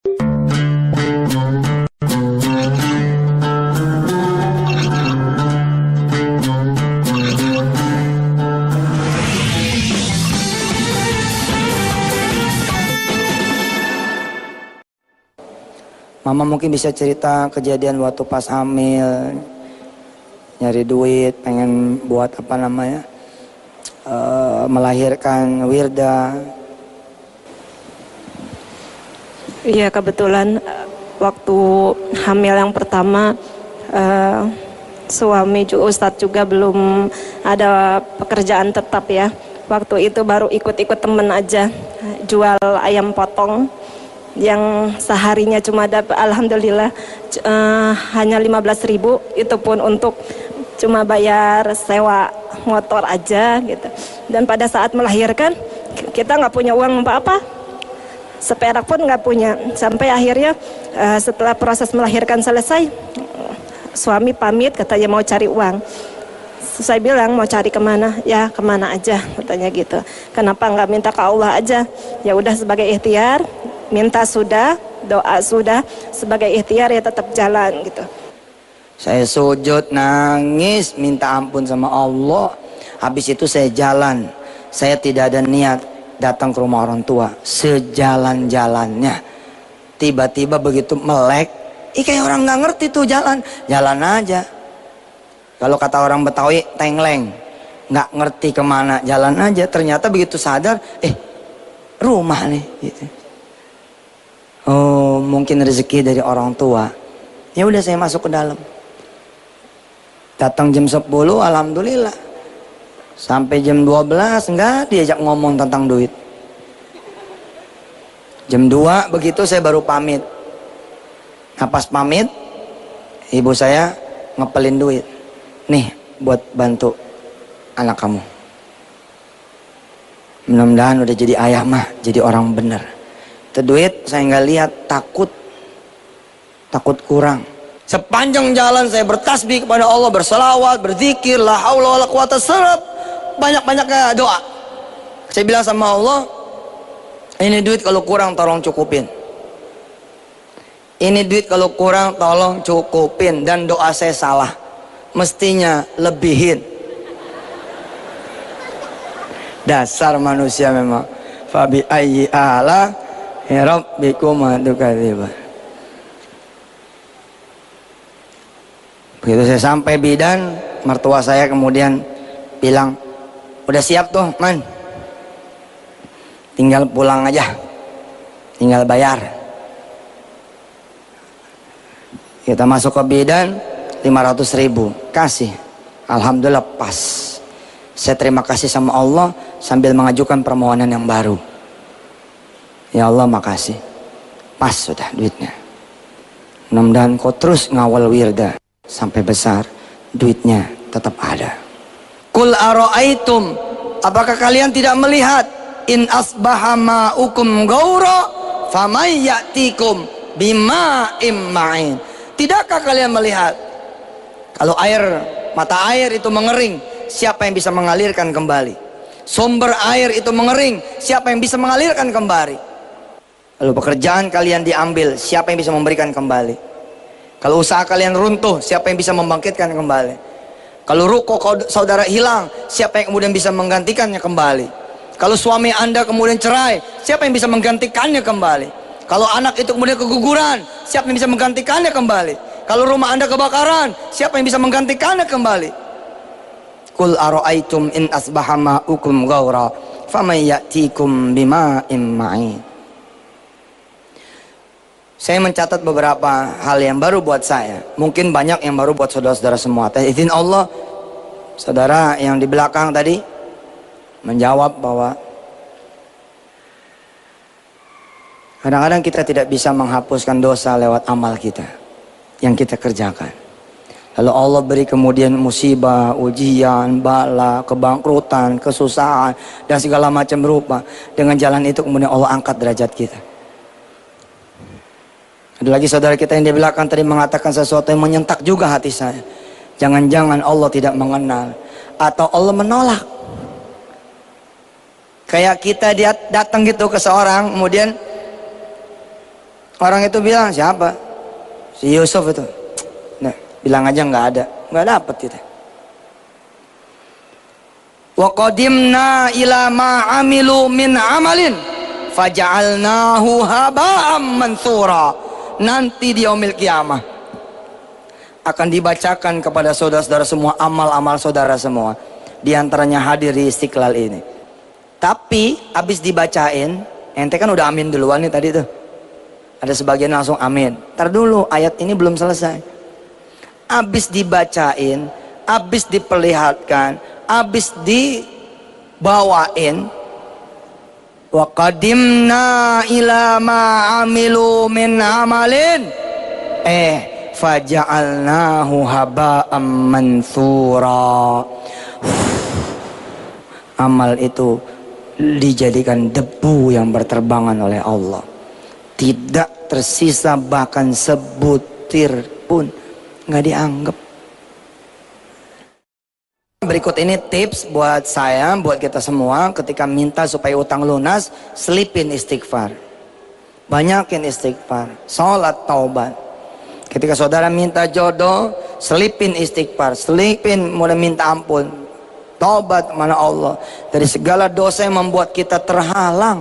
Mama mungkin bisa cerita kejadian waktu pas hamil, nyari duit, pengen buat apa namanya, melahirkan Wirda. Iya, kebetulan waktu hamil yang pertama suami Ustadz juga belum ada pekerjaan tetap ya. Waktu itu baru ikut-ikut temen aja jual ayam potong yang seharinya cuma dapat alhamdulillah hanya 15.000, itu pun untuk cuma bayar sewa motor aja gitu. Dan pada saat melahirkan kita nggak punya uang apa-apa, seperak pun nggak punya. Sampai akhirnya setelah proses melahirkan selesai, suami pamit katanya mau cari uang. Saya bilang mau cari kemana? Ya kemana aja katanya gitu. Kenapa nggak minta ke Allah aja? Ya udah sebagai ikhtiar, minta sudah, doa sudah, sebagai ikhtiar ya tetap jalan gitu. Saya sujud, nangis, minta ampun sama Allah. Habis itu saya jalan. Saya tidak ada niat datang ke rumah orang tua. Sejalan-jalannya, tiba-tiba begitu melek, kayak orang nggak ngerti tuh jalan. Jalan aja. Kalau kata orang Betawi, tengleng, nggak ngerti kemana, jalan aja. Ternyata begitu sadar, rumah nih. Gitu. Oh, mungkin rezeki dari orang tua. Ya udah saya masuk ke dalam. Datang jam 10, alhamdulillah. Sampai jam 12 enggak diajak ngomong tentang duit. Jam 2 begitu saya baru pamit. Nah pas pamit, ibu saya ngepelin duit. Nih buat bantu anak kamu. Mudah-mudahan udah jadi ayah mah, jadi orang bener. Itu duit saya nggak lihat, takut kurang. Sepanjang jalan saya bertasbih kepada Allah, berselawat, berzikir, la haula wala quwata, serap banyak-banyaknya doa. Saya bilang sama Allah, ini duit kalau kurang tolong cukupin. Ini duit kalau kurang tolong cukupin. Dan doa saya salah, mestinya lebihin. Dasar manusia memang. Fabi ayyi ala rabbikum tukadziban. Begitu saya sampai bidan, mertua saya kemudian bilang, udah siap tuh man, tinggal pulang aja, tinggal bayar. Kita masuk ke bidan, 500.000 kasih. Alhamdulillah pas. Saya terima kasih sama Allah sambil mengajukan permohonan yang baru. Ya Allah makasih, pas sudah duitnya. Mudah-mudahan kau terus ngawal Wirda sampai besar, duitnya tetap ada. Kul aro'aitum, apakah kalian tidak melihat, in asbaha ma'ukum gaura famay ya'tikum bima'im ma'in. Tidakkah kalian melihat, kalau mata air itu mengering, siapa yang bisa mengalirkan kembali? Sumber air itu mengering, siapa yang bisa mengalirkan kembali? Lalu pekerjaan kalian diambil, siapa yang bisa memberikan kembali? Kalau usaha kalian runtuh, siapa yang bisa membangkitkan kembali? Kalau ruko saudara hilang, siapa yang kemudian bisa menggantikannya kembali? Kalau suami Anda kemudian cerai, siapa yang bisa menggantikannya kembali? Kalau anak itu kemudian keguguran, siapa yang bisa menggantikannya kembali? Kalau rumah Anda kebakaran, siapa yang bisa menggantikannya kembali? Qul aro'aitum in asbaha ma'ukum gaura famay ya'tikum bima'im ma'in. Saya mencatat beberapa hal yang baru buat saya. Mungkin banyak yang baru buat saudara-saudara semua. Atas izin Allah, saudara yang di belakang tadi menjawab bahwa kadang-kadang kita tidak bisa menghapuskan dosa lewat amal kita yang kita kerjakan. Lalu Allah beri kemudian musibah, ujian, bala, kebangkrutan, kesusahan, dan segala macam rupa. Dengan jalan itu kemudian Allah angkat derajat kita. Ada lagi saudara kita yang di belakang tadi mengatakan sesuatu yang menyentak juga hati saya. Jangan-jangan Allah tidak mengenal, atau Allah menolak. Kayak kita datang gitu ke seorang, kemudian Orang itu bilang, siapa? Si Yusuf itu. Nah, bilang aja nggak dapet kita. Wa qadimna ila ma amilu min amalin faja'alnahu haba'am mansura. Nanti di yaumil kiamah akan dibacakan kepada saudara-saudara semua amal-amal saudara semua. Di antaranya hadir di Istiqlal ini. Tapi habis dibacain, ente kan udah amin duluan nih tadi tuh. Ada sebagian langsung amin. Ntar dulu, ayat ini belum selesai. Habis dibacain, habis diperlihatkan, habis dibawain, wa qadimna ila ma amilu min amalin faja'alnahu haba'am mansura. Amal itu dijadikan debu yang berterbangan oleh Allah. Tidak tersisa bahkan sebutir pun, nggak dianggap. Berikut ini tips buat saya, buat kita semua ketika minta supaya utang lunas, selipin istighfar. Banyakin istighfar, sholat taubat. Ketika saudara minta jodoh, selipin istighfar, selipin mulai minta ampun. Taubat mana Allah dari segala dosa yang membuat kita terhalang.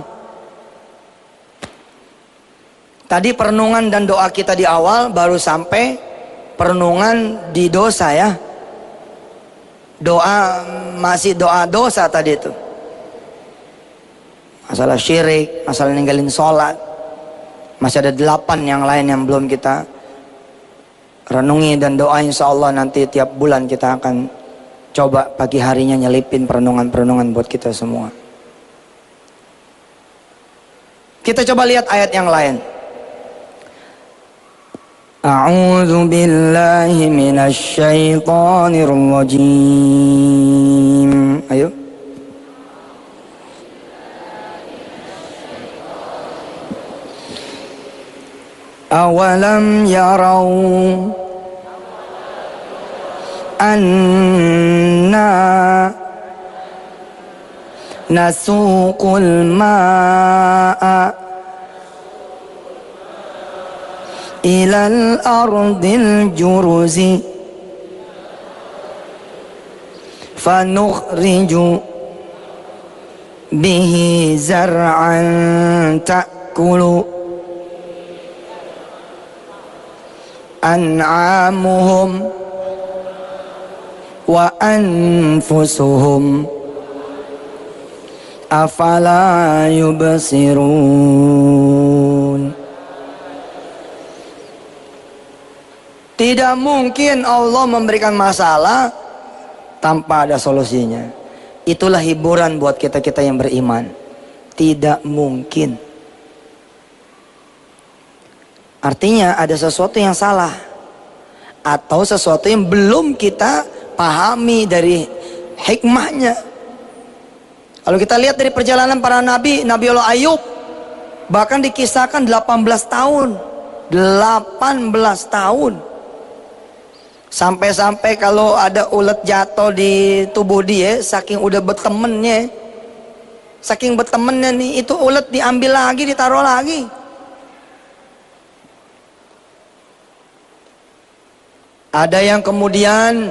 Tadi perenungan dan doa kita di awal, baru sampai perenungan di dosa ya. Doa, masih doa dosa tadi itu. Masalah syirik, masalah ninggalin sholat. Masih ada 8 yang lain yang belum kita renungi dan doa, insya Allah nanti tiap bulan kita akan coba pagi harinya nyelipin perenungan-perenungan buat kita semua. Kita coba lihat ayat yang lain. A'udzu billahi minasy syaithanir rajim. Ayo. Awalam yarau anna nasuqul ma'a ilal ardil juruzi fanukhriju bihi zar'an ta'kulu an'amuhum wa anfusuhum afala yubsirun. Tidak mungkin Allah memberikan masalah tanpa ada solusinya. Itulah hiburan buat kita-kita yang beriman. Tidak mungkin. Artinya ada sesuatu yang salah, atau sesuatu yang belum kita pahami dari hikmahnya. Kalau kita lihat dari perjalanan para nabi, Nabi Allah Ayub bahkan dikisahkan 18 tahun. 18 tahun. Sampai-sampai kalau ada ulet jatuh di tubuh dia, saking udah bertemennya, saking bertemennya nih, itu ulet diambil lagi, ditaruh lagi. Ada yang kemudian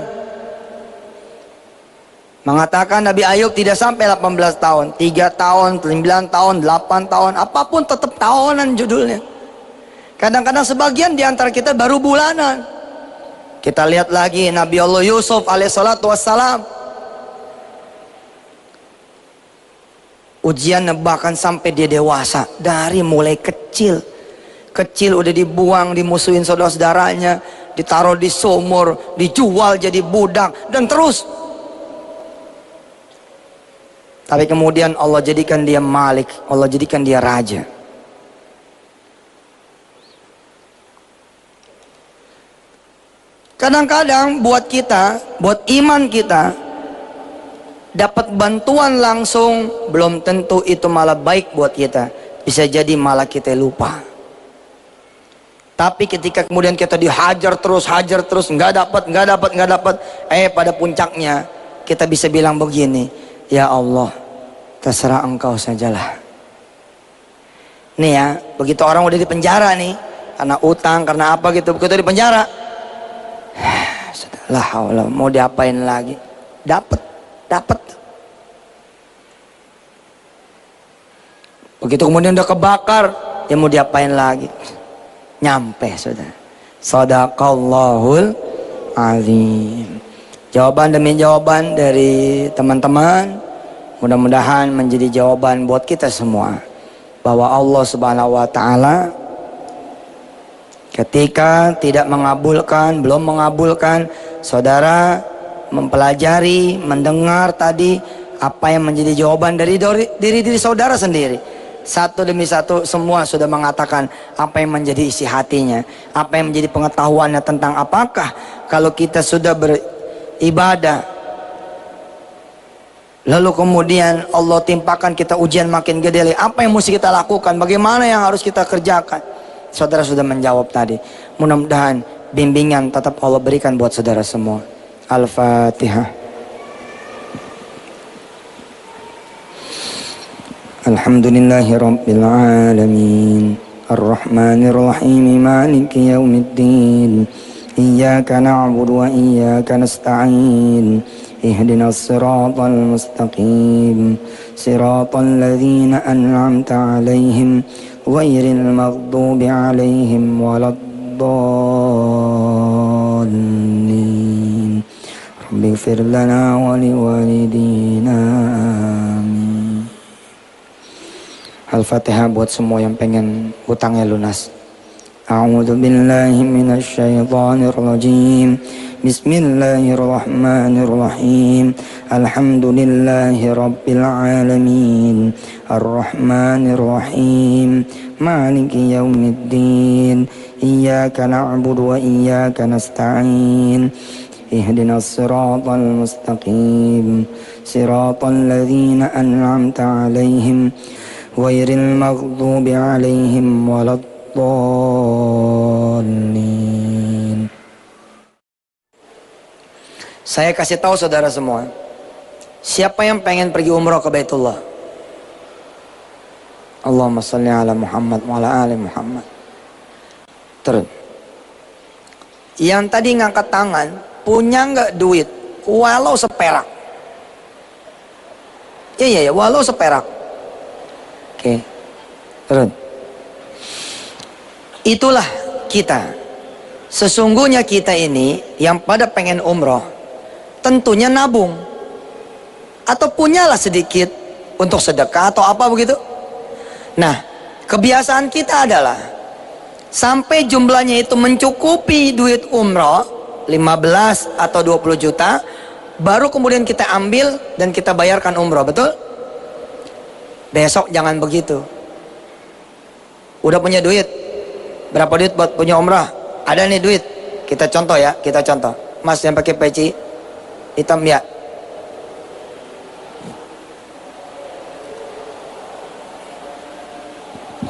mengatakan Nabi Ayub tidak sampai 18 tahun, 3 tahun, 9 tahun, 8 tahun, apapun tetap tahunan judulnya. Kadang-kadang sebagian di antara kita baru bulanan. Kita lihat lagi Nabi Allah Yusuf alaihissalatu wassalam. Ujian bahkan sampai dia dewasa. Dari mulai kecil. Kecil udah dibuang, dimusuhin saudara-saudaranya, ditaruh di sumur, dijual jadi budak, dan terus. Tapi kemudian Allah jadikan dia malik, Allah jadikan dia raja. Kadang-kadang buat kita, buat iman kita, dapat bantuan langsung belum tentu itu malah baik buat kita. Bisa jadi malah kita lupa. Tapi ketika kemudian kita dihajar terus, nggak dapat, pada puncaknya kita bisa bilang begini, ya Allah, terserah Engkau sajalah. Nih ya, begitu orang udah di penjara nih, karena utang, karena apa gitu, begitu di penjara, lah Allah, mau diapain lagi? Dapat. Begitu kemudian udah kebakar, ya mau diapain lagi? Nyampe sudah. Shadaqallahul azim. Jawaban demi jawaban dari teman-teman, mudah-mudahan menjadi jawaban buat kita semua, bahwa Allah Subhanahu wa taala ketika tidak mengabulkan, belum mengabulkan, saudara mempelajari, mendengar tadi apa yang menjadi jawaban dari diri saudara sendiri. Satu demi satu semua sudah mengatakan apa yang menjadi isi hatinya, apa yang menjadi pengetahuannya tentang apakah kalau kita sudah beribadah lalu kemudian Allah timpakan kita ujian makin gede, apa yang mesti kita lakukan, bagaimana yang harus kita kerjakan. Saudara sudah menjawab tadi. Mudah-mudahan bimbingan tetap Allah berikan buat saudara semua. Al-Fatihah. Alhamdulillahi Rabbil Alamin, Ar-Rahmanir Rahim, Maliki Yawmiddin, Iyyaka na'budu wa iyyaka nasta'in, Ihdinas siratal mustaqim, Siratal ladzina an'amta 'alaihim, ghairil maghdubi 'alaihim waladdallin. Rabbighfir lana wa liwalidina. Amin. Al-Fatihah buat semua yang pengen hutangnya lunas. A'udzu billahi minasy syaithanir rajim. Bismillahirrahmanirrahim. Alhamdulillahi rabbil alamin. Ar-Rahmanir Rahim. Maliki yaumiddin. Iyyaka na'budu wa iyyaka nasta'in. Ihdinas siratal mustaqim. Siratal ladzina an'amta 'alaihim, ghairil maghdubi 'alaihim waladdallin. Saya kasih tahu saudara semua, siapa yang pengen pergi umrah ke Baitullah? Allahumma shalli ala Muhammad wa ala ali Muhammad. Terus, yang tadi ngangkat tangan, punya nggak duit? Walau seperak. Iya, walau seperak. Oke, terus. Itulah kita. Sesungguhnya kita ini yang pada pengen umroh, tentunya nabung. Atau punyalah sedikit untuk sedekah atau apa begitu. Nah, kebiasaan kita adalah sampai jumlahnya itu mencukupi duit umroh 15 atau 20 juta, baru kemudian kita ambil dan kita bayarkan umroh, betul? Besok jangan begitu. Udah punya duit, berapa duit buat punya umrah? Ada nih duit. Kita contoh ya, kita contoh. Mas yang pakai peci hitam ya.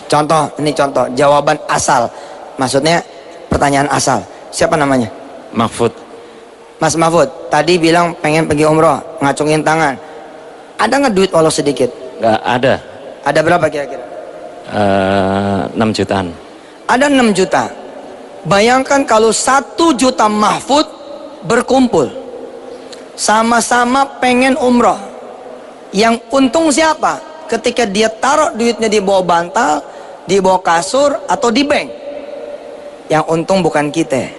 Contoh, ini contoh jawaban asal. Maksudnya pertanyaan asal. Siapa namanya? Mahfud. Mas Mahfud, tadi bilang pengen pergi umroh, ngacungin tangan. Ada nggak duit walau sedikit? Nggak ada. Ada berapa kira-kira? 6 jutaan. Ada 6 juta. Bayangkan kalau 1 juta Mahfud berkumpul, sama-sama pengen umroh. Yang untung siapa? Ketika dia taruh duitnya di bawah bantal, di bawah kasur, atau di bank. Yang untung bukan kita.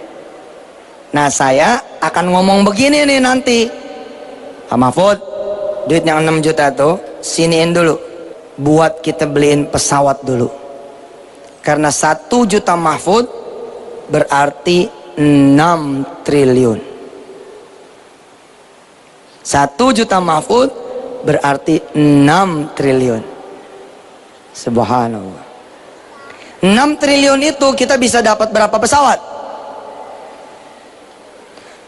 Nah, saya akan ngomong begini nih nanti. Pak Mahfud, duit yang 6 juta tuh siniin dulu, buat kita beliin pesawat dulu. Karena 1 juta Mahfud berarti 6 triliun. 1 juta Mahfud berarti 6 triliun. Subhanallah. 6 triliun itu kita bisa dapat berapa pesawat?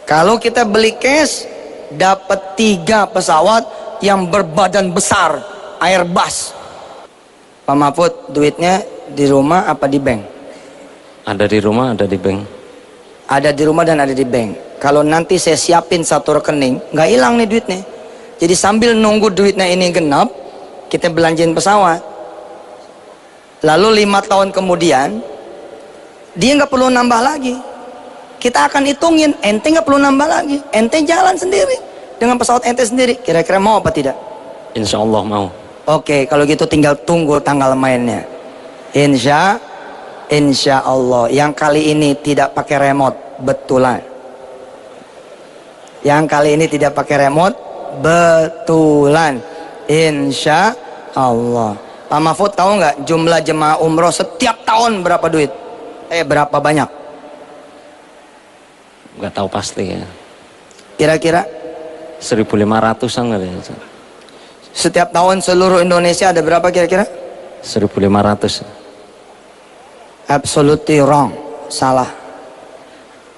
Kalau kita beli cash, dapat 3 pesawat yang berbadan besar, Airbus. Pak Mahfud, duitnya di rumah apa di bank? Ada di rumah, ada di bank. Ada di rumah dan ada di bank. Kalau nanti saya siapin satu rekening, nggak hilang nih duitnya. Jadi sambil nunggu duitnya ini genap, kita belanjain pesawat. Lalu 5 tahun kemudian dia nggak perlu nambah lagi. Kita akan hitungin, ente nggak perlu nambah lagi, ente jalan sendiri dengan pesawat ente sendiri. Kira-kira mau apa tidak? Insya Allah mau. Oke, kalau gitu tinggal tunggu tanggal mainnya. Insya Allah. Yang kali ini tidak pakai remote, betulan. Yang kali ini tidak pakai remote, betulan. Insya Allah. Pak Mahfud tahu nggak jumlah jemaah umroh setiap tahun berapa duit? Berapa banyak? Nggak tahu pasti ya. Kira-kira 1.500-an kali ya. setiap tahun seluruh Indonesia ada berapa kira-kira? 1.500. Absolutely wrong, salah.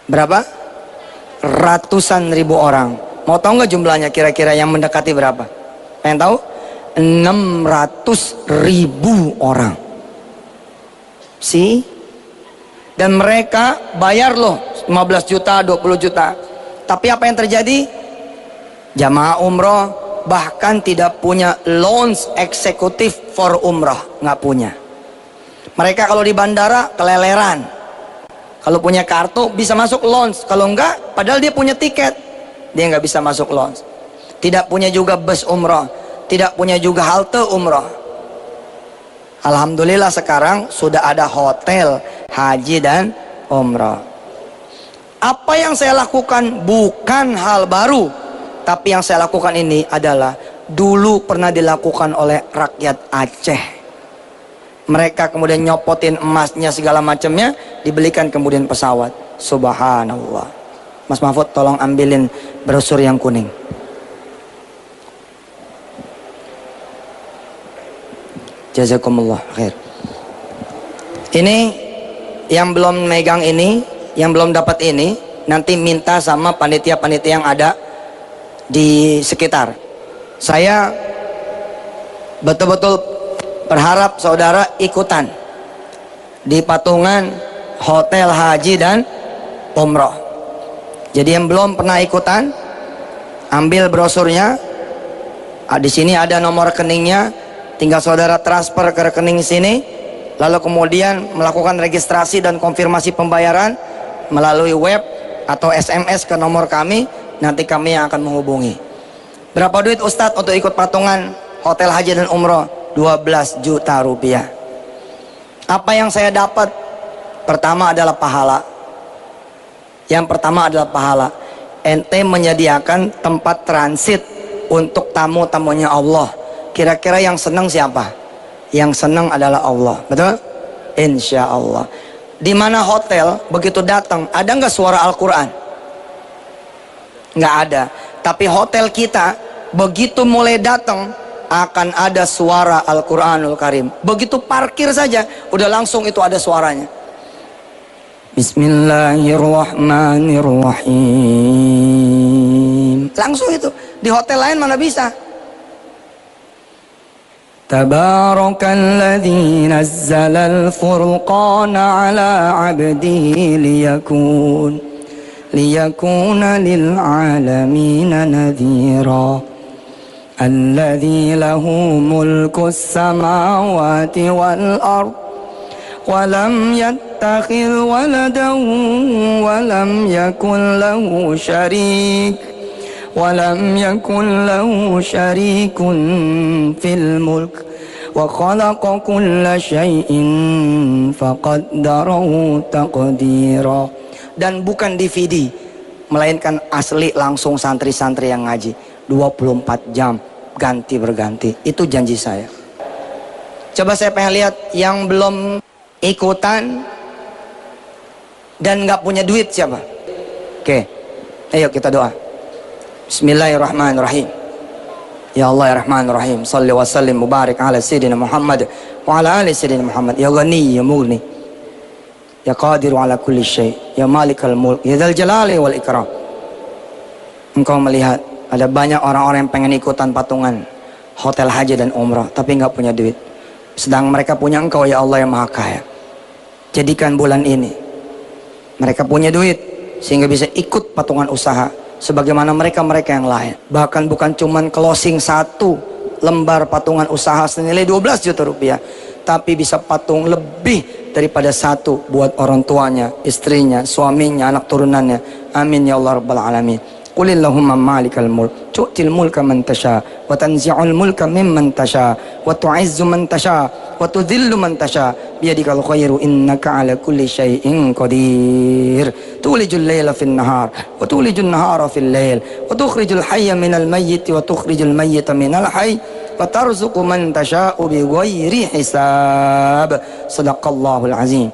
Berapa? Ratusan ribu orang. Mau tahu nggak jumlahnya kira-kira yang mendekati berapa? Pengen tahu? 600.000 orang. Dan mereka bayar loh 15 juta, 20 juta. Tapi apa yang terjadi? Jamaah umroh bahkan tidak punya lounge eksekutif for umroh, nggak punya. Mereka kalau di bandara keleleran. Kalau punya kartu bisa masuk lounge, kalau enggak, padahal dia punya tiket, dia nggak bisa masuk lounge. Tidak punya juga bus umroh, tidak punya juga halte umroh. Alhamdulillah sekarang sudah ada hotel haji dan umroh. Apa yang saya lakukan bukan hal baru, tapi yang saya lakukan ini adalah dulu pernah dilakukan oleh rakyat Aceh. Mereka kemudian nyopotin emasnya segala macamnya, dibelikan kemudian pesawat. Subhanallah. Mas Mahfud tolong ambilin brosur yang kuning. Jazakumullah khair. Ini yang belum megang ini, yang belum dapat ini, nanti minta sama panitia-panitia yang ada di sekitar. Saya betul-betul berharap saudara ikutan di patungan hotel haji dan umroh. Jadi yang belum pernah ikutan, ambil brosurnya. Di sini ada nomor rekeningnya. Tinggal saudara transfer ke rekening sini, lalu kemudian melakukan registrasi dan konfirmasi pembayaran melalui web atau SMS ke nomor kami. Nanti kami yang akan menghubungi. Berapa duit Ustadz untuk ikut patungan hotel haji dan umroh? 12 juta rupiah. Apa yang saya dapat? Pertama adalah pahala. Yang pertama adalah pahala. Ente menyediakan tempat transit untuk tamu-tamunya Allah. Kira-kira yang senang siapa? Yang senang adalah Allah, betul? Insya Allah. Di mana hotel begitu datang, ada nggak suara Al-Quran? Nggak ada. Tapi hotel kita begitu mulai datang akan ada suara Al-Quranul Karim. Begitu parkir saja, udah langsung itu ada suaranya. Bismillahirrahmanirrahim. Langsung itu. Di hotel lain mana bisa? Tabarakalladzi nazzalal furqana ala 'abdihi liyakuna lil 'alamina nadhira. Alladzi lahu mulkus samawati wal ard wa lam yattakhidh waladan wa lam yakul lahu ولم يكن له شريك في الملك وخلق كل شيء فقدره تقديرا. Dan bukan DVD, melainkan asli langsung santri-santri yang ngaji 24 jam ganti berganti. Itu janji saya. Coba saya pengen lihat yang belum ikutan dan nggak punya duit siapa? Oke, ayo kita doa. Bismillahirrahmanirrahim. Ya Allah ya Rahman Rahim, salli wa sallim mubarak ala Sayyidina Muhammad wa ala ali Sayyidina Muhammad. Ya Ghani ya Mughni, ya Qadiru ala kulli syai', ya Malikal Mulk, ya Dzal Jalali wal Ikram. Engkau melihat ada banyak orang-orang yang pengen ikutan patungan hotel haji dan umrah tapi nggak punya duit. Sedang mereka punya Engkau ya Allah yang Maha Kaya. Jadikan bulan ini mereka punya duit sehingga bisa ikut patungan usaha sebagaimana mereka-mereka yang lain. Bahkan bukan cuman closing satu lembar patungan usaha senilai 12 juta rupiah, tapi bisa patung lebih daripada satu buat orang tuanya, istrinya, suaminya, anak turunannya. Amin ya Allah rabbal alamin. Qulillahumma malikal mulk tu'til mulka man tasha wa tanzi'ul mulka mimman tasha wa tu'izzu man tasha wa tudhillu man tasha biyadikal khairu innaka ala kulli syai'in qadir. Tulijul laila fin nahar wa tulijun nahara fil lail wa tukhrijul hayya minal mayyit wa tukhrijul mayyita minal hayy wa tarzuqu man tasha'u bighairi hisab. Sadaqallahul azim.